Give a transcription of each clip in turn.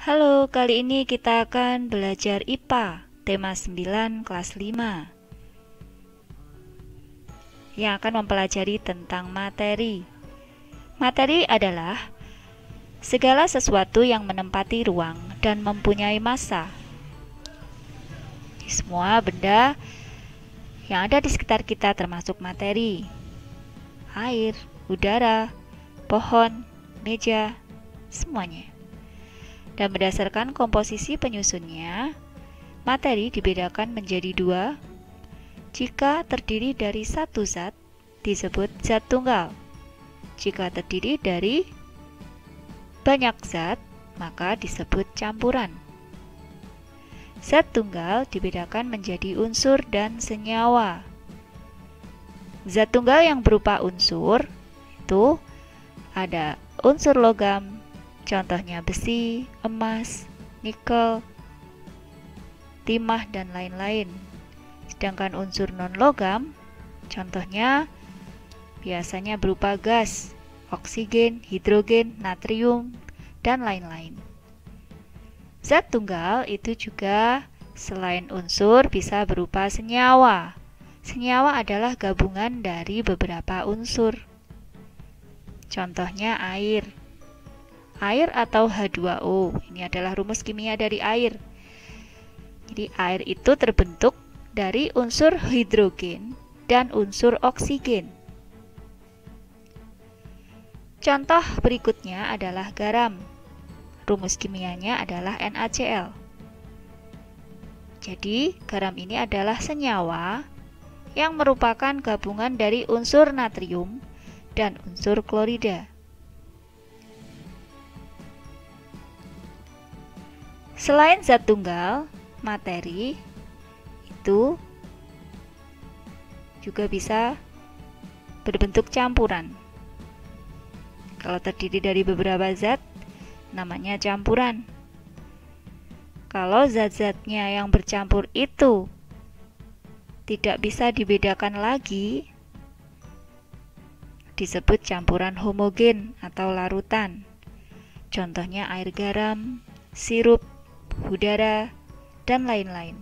Halo, kali ini kita akan belajar IPA, tema 9 kelas 5, yang akan mempelajari tentang materi. Materi adalah segala sesuatu yang menempati ruang dan mempunyai massa. Semua benda yang ada di sekitar kita termasuk materi. Air, udara, pohon, meja, semuanya. Dan berdasarkan komposisi penyusunnya, materi dibedakan menjadi dua. Jika terdiri dari satu zat, disebut zat tunggal. Jika terdiri dari banyak zat, maka disebut campuran. Zat tunggal dibedakan menjadi unsur dan senyawa. Zat tunggal yang berupa unsur itu ada unsur logam, contohnya besi, emas, nikel, timah, dan lain-lain. Sedangkan unsur non-logam, contohnya biasanya berupa gas, oksigen, hidrogen, natrium, dan lain-lain. Zat tunggal itu juga selain unsur bisa berupa senyawa. Senyawa adalah gabungan dari beberapa unsur. Contohnya air. Air atau H2O, ini adalah rumus kimia dari air. Jadi air itu terbentuk dari unsur hidrogen dan unsur oksigen. Contoh berikutnya adalah garam. Rumus kimianya adalah NaCl. Jadi garam ini adalah senyawa yang merupakan gabungan dari unsur natrium dan unsur klorida. Selain zat tunggal, materi itu juga bisa berbentuk campuran. Kalau terdiri dari beberapa zat, namanya campuran. Kalau zat-zatnya yang bercampur itu tidak bisa dibedakan lagi, disebut campuran homogen atau larutan. Contohnya air garam, sirup, udara, dan lain-lain.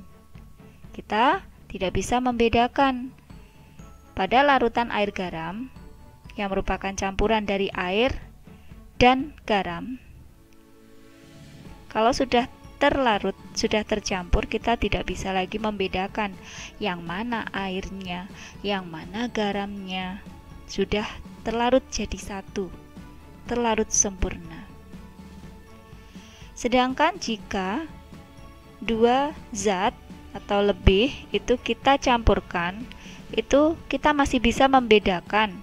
Kita tidak bisa membedakan pada larutan air garam yang merupakan campuran dari air dan garam. Kalau sudah terlarut, sudah tercampur, kita tidak bisa lagi membedakan yang mana airnya, yang mana garamnya. Sudah terlarut jadi satu, terlarut sempurna. Sedangkan jika dua zat atau lebih itu kita campurkan, itu kita masih bisa membedakan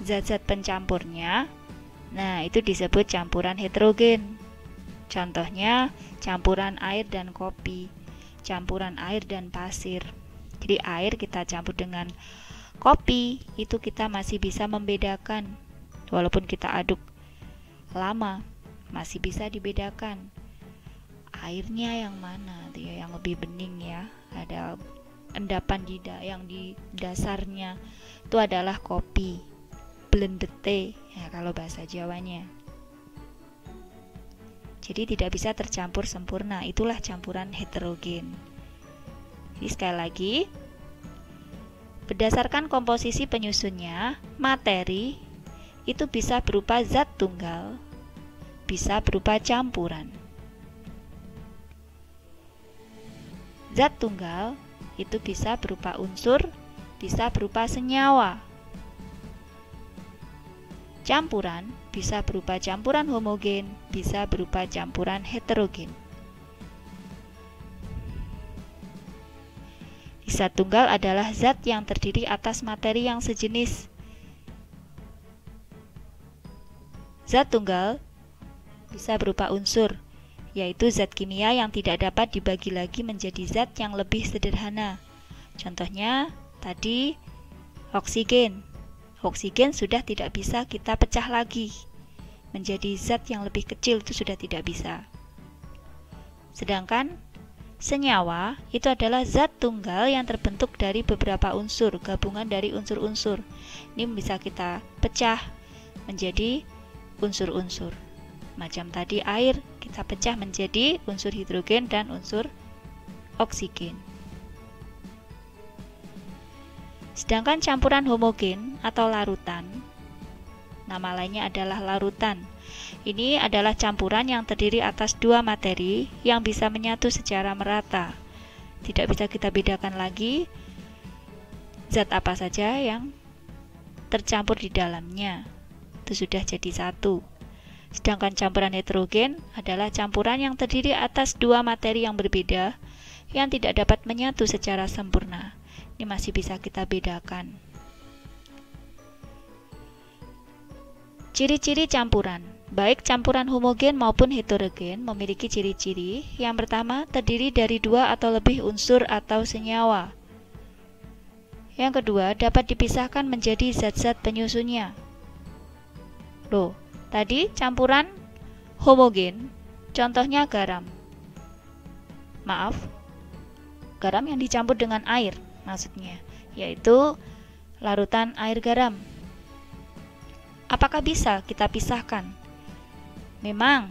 zat-zat pencampurnya. Nah, itu disebut campuran heterogen. Contohnya campuran air dan kopi, campuran air dan pasir. Jadi air kita campur dengan kopi, itu kita masih bisa membedakan. Walaupun kita aduk lama, masih bisa dibedakan. Airnya yang mana, yang lebih bening ya. Ada endapan yang di dasarnya itu adalah kopi, blended tea ya kalau bahasa Jawanya. Jadi tidak bisa tercampur sempurna, itulah campuran heterogen. Jadi sekali lagi, berdasarkan komposisi penyusunnya, materi itu bisa berupa zat tunggal, bisa berupa campuran. Zat tunggal itu bisa berupa unsur, bisa berupa senyawa. Campuran bisa berupa campuran homogen, bisa berupa campuran heterogen. Zat tunggal adalah zat yang terdiri atas materi yang sejenis. Zat tunggal bisa berupa unsur, yaitu zat kimia yang tidak dapat dibagi lagi menjadi zat yang lebih sederhana. Contohnya tadi oksigen. Oksigen sudah tidak bisa kita pecah lagi menjadi zat yang lebih kecil, itu sudah tidak bisa. Sedangkan senyawa itu adalah zat tunggal yang terbentuk dari beberapa unsur, gabungan dari unsur-unsur. Ini bisa kita pecah menjadi unsur-unsur. Macam tadi air kita pecah menjadi unsur hidrogen dan unsur oksigen. Sedangkan campuran homogen atau larutan, nama lainnya adalah larutan. Ini adalah campuran yang terdiri atas dua materi yang bisa menyatu secara merata. Tidak bisa kita bedakan lagi zat apa saja yang tercampur di dalamnya. Itu sudah jadi satu. Sedangkan campuran heterogen adalah campuran yang terdiri atas dua materi yang berbeda yang tidak dapat menyatu secara sempurna. Ini masih bisa kita bedakan. Ciri-ciri campuran, baik campuran homogen maupun heterogen memiliki ciri-ciri. Yang pertama, terdiri dari dua atau lebih unsur atau senyawa. Yang kedua, dapat dipisahkan menjadi zat-zat penyusunnya. Loh, tadi campuran homogen, contohnya garam. Maaf, garam yang dicampur dengan air maksudnya, yaitu larutan air garam. Apakah bisa kita pisahkan? Memang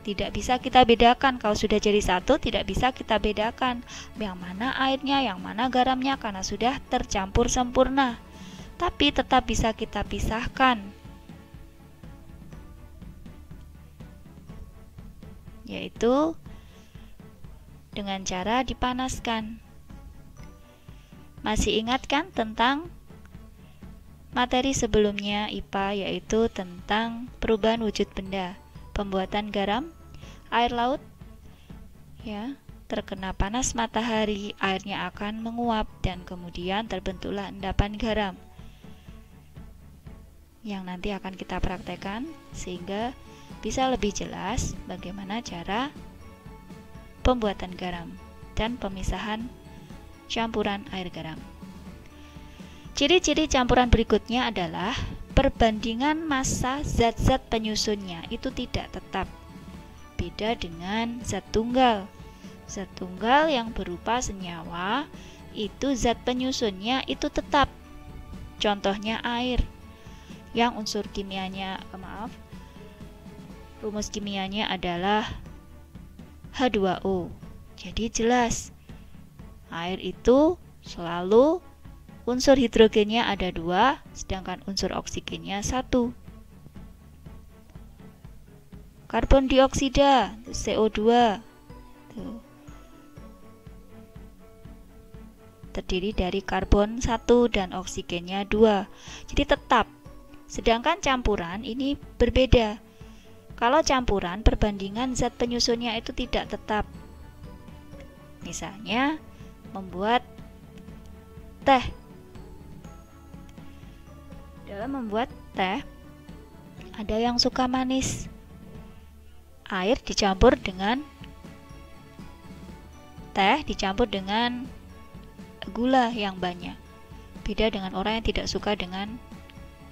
tidak bisa kita bedakan. Kalau sudah jadi satu, tidak bisa kita bedakan yang mana airnya, yang mana garamnya, karena sudah tercampur sempurna. Tapi tetap bisa kita pisahkan, yaitu dengan cara dipanaskan. Masih ingat kan tentang materi sebelumnya IPA, yaitu tentang perubahan wujud benda, pembuatan garam, air laut ya, terkena panas matahari, airnya akan menguap dan kemudian terbentuklah endapan garam yang nanti akan kita praktekkan sehingga bisa lebih jelas bagaimana cara pembuatan garam dan pemisahan campuran air garam. Ciri-ciri campuran berikutnya adalah perbandingan massa zat-zat penyusunnya itu tidak tetap. Beda dengan zat tunggal. Zat tunggal yang berupa senyawa itu zat penyusunnya itu tetap. Contohnya air yang unsur kimianya, rumus kimianya adalah H2O. Jadi jelas air itu selalu unsur hidrogennya ada 2, sedangkan unsur oksigennya 1. Karbon dioksida, CO2, terdiri dari karbon 1 dan oksigennya 2. Jadi tetap. Sedangkan campuran ini berbeda. Kalau campuran, perbandingan zat penyusunnya itu tidak tetap. Misalnya, membuat teh. Dalam membuat teh, ada yang suka manis. Air dicampur dengan teh, dicampur dengan gula yang banyak. Beda dengan orang yang tidak suka dengan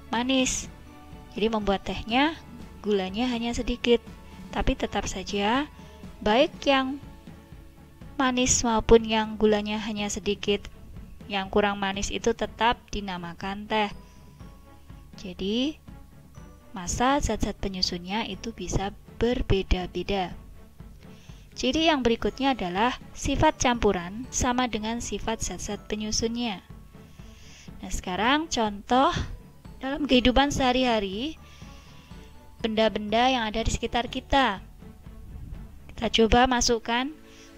manis. Jadi membuat tehnya, gulanya hanya sedikit. Tapi tetap saja, baik yang manis maupun yang gulanya hanya sedikit, yang kurang manis itu tetap dinamakan teh. Jadi, massa zat-zat penyusunnya itu bisa berbeda-beda. Ciri yang berikutnya adalah sifat campuran sama dengan sifat zat-zat penyusunnya. Nah, sekarang contoh dalam kehidupan sehari-hari, benda-benda yang ada di sekitar kita. Kita coba masukkan,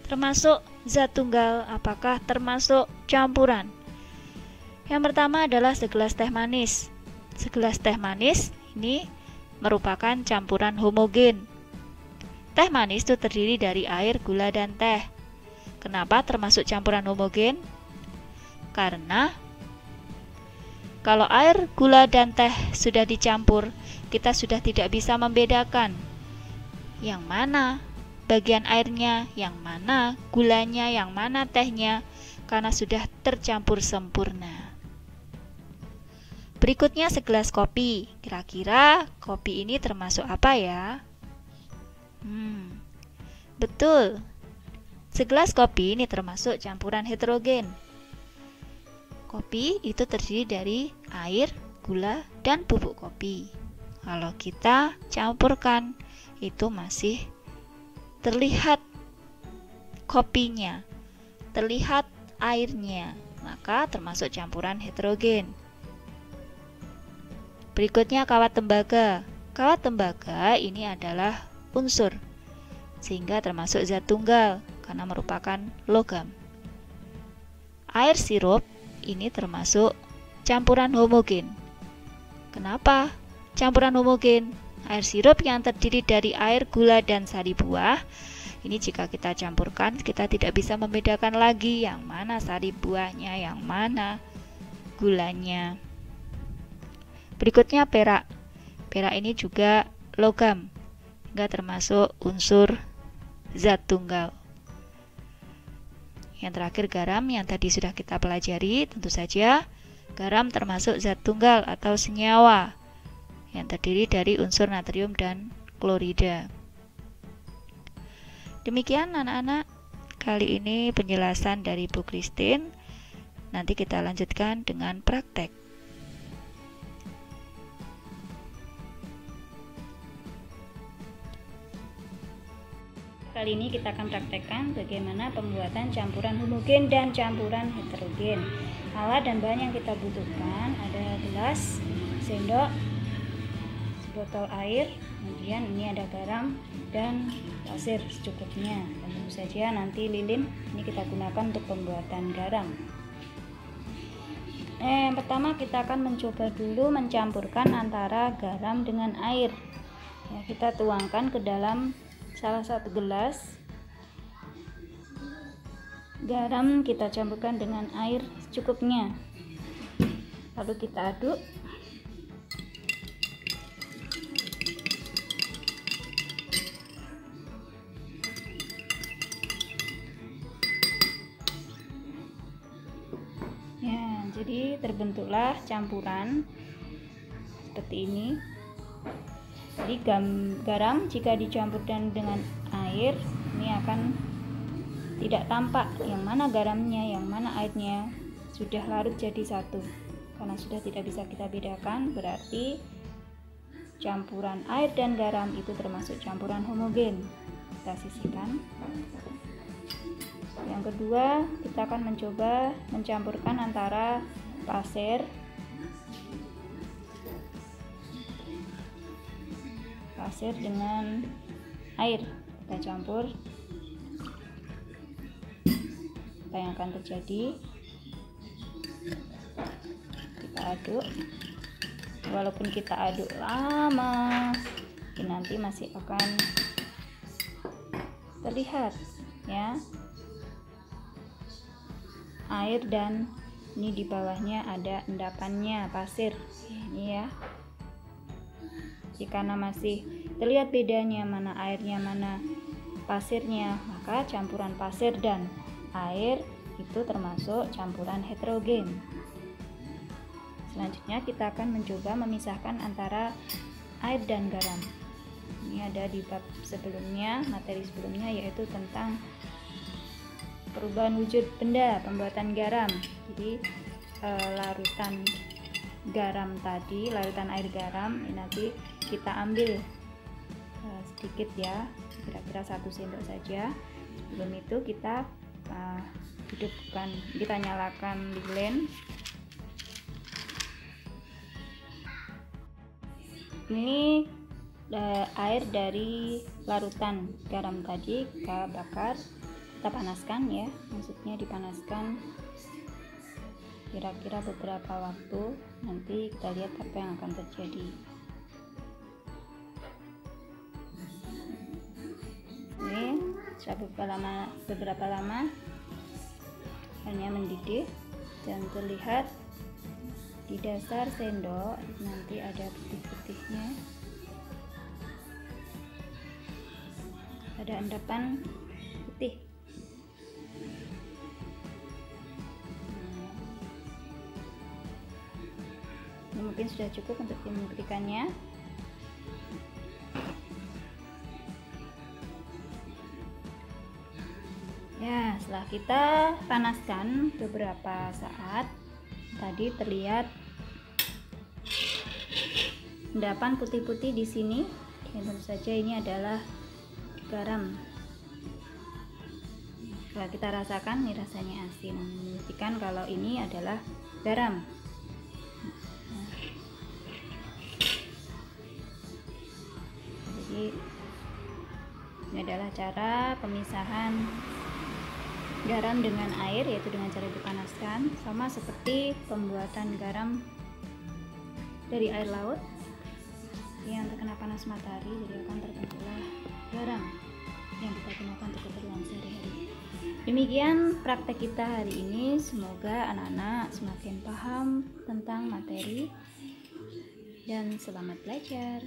termasuk zat tunggal, apakah termasuk campuran? Yang pertama adalah segelas teh manis. Segelas teh manis ini merupakan campuran homogen. Teh manis itu terdiri dari air, gula, dan teh. Kenapa termasuk campuran homogen? Karena kalau air, gula, dan teh sudah dicampur, kita sudah tidak bisa membedakan yang mana bagian airnya, yang mana gulanya, yang mana tehnya, karena sudah tercampur sempurna. Berikutnya segelas kopi. Kira-kira kopi ini termasuk apa ya? Betul. Segelas kopi ini termasuk campuran heterogen. Kopi itu terdiri dari air, gula, dan bubuk kopi. Kalau kita campurkan itu masih terlihat kopinya, terlihat airnya, maka termasuk campuran heterogen. Berikutnya kawat tembaga. Kawat tembaga ini adalah unsur, sehingga termasuk zat tunggal karena merupakan logam. Air sirup ini termasuk campuran homogen. Kenapa campuran homogen? Air sirup yang terdiri dari air, gula, dan sari buah. Ini jika kita campurkan, kita tidak bisa membedakan lagi yang mana sari buahnya, yang mana gulanya. Berikutnya perak. Perak ini juga logam, sehingga termasuk unsur zat tunggal. Yang terakhir garam, yang tadi sudah kita pelajari. Tentu saja garam termasuk zat tunggal atau senyawa yang terdiri dari unsur natrium dan klorida. Demikian anak-anak, kali ini penjelasan dari Bu Christine. Nanti kita lanjutkan dengan praktek. Kali ini kita akan praktekkan bagaimana pembuatan campuran homogen dan campuran heterogen. Alat dan bahan yang kita butuhkan ada gelas, sendok, botol air, kemudian ini ada garam dan pasir secukupnya. Dan tentu saja nanti lilin ini kita gunakan untuk pembuatan garam. Yang pertama kita akan mencoba dulu mencampurkan antara garam dengan air. Ya, kita tuangkan ke dalam salah satu gelas. Garam kita campurkan dengan air secukupnya. Lalu kita aduk. Jadi terbentuklah campuran seperti ini. Jadi garam jika dicampurkan dengan air ini akan tidak tampak yang mana garamnya, yang mana airnya sudah larut jadi satu. Karena sudah tidak bisa kita bedakan, berarti campuran air dan garam itu termasuk campuran homogen. Kita sisihkan. Yang kedua, kita akan mencoba mencampurkan antara pasir dengan air. Kita campur. Apa yang akan terjadi? Kita aduk. Walaupun kita aduk lama, nanti masih akan terlihat ya air, dan ini di bawahnya ada endapannya pasir ini ya. Jika masih terlihat bedanya mana airnya mana pasirnya, maka campuran pasir dan air itu termasuk campuran heterogen. Selanjutnya kita akan mencoba memisahkan antara air dan garam. Ini ada di bab sebelumnya, materi sebelumnya, yaitu tentang perubahan wujud benda, pembuatan garam. Jadi larutan garam tadi, larutan air garam ini nanti kita ambil sedikit ya, kira-kira 1 sendok saja. Sebelum itu kita hidupkan, kita nyalakan lilin. Ini air dari larutan garam tadi kita bakar. Kita panaskan ya, maksudnya dipanaskan kira-kira beberapa waktu. Nanti kita lihat apa yang akan terjadi. Ini setelah beberapa lama airnya mendidih dan terlihat di dasar sendok nanti ada putih-putihnya, ada endapan putih. Ini mungkin sudah cukup untuk membuktikannya. Ya, setelah kita panaskan beberapa saat, tadi terlihat endapan putih-putih di sini Dan tentu saja ini adalah garam. Kalau kita rasakan, ini rasanya asin, membuktikan kalau ini adalah garam. Jadi ini adalah cara pemisahan garam dengan air, yaitu dengan cara dipanaskan, sama seperti pembuatan garam dari air laut yang terkena panas matahari, jadi akan terbentuklah garam yang kita gunakan untuk keperluan sehari-hari. Demikian praktek kita hari ini, semoga anak-anak semakin paham tentang materi dan selamat belajar.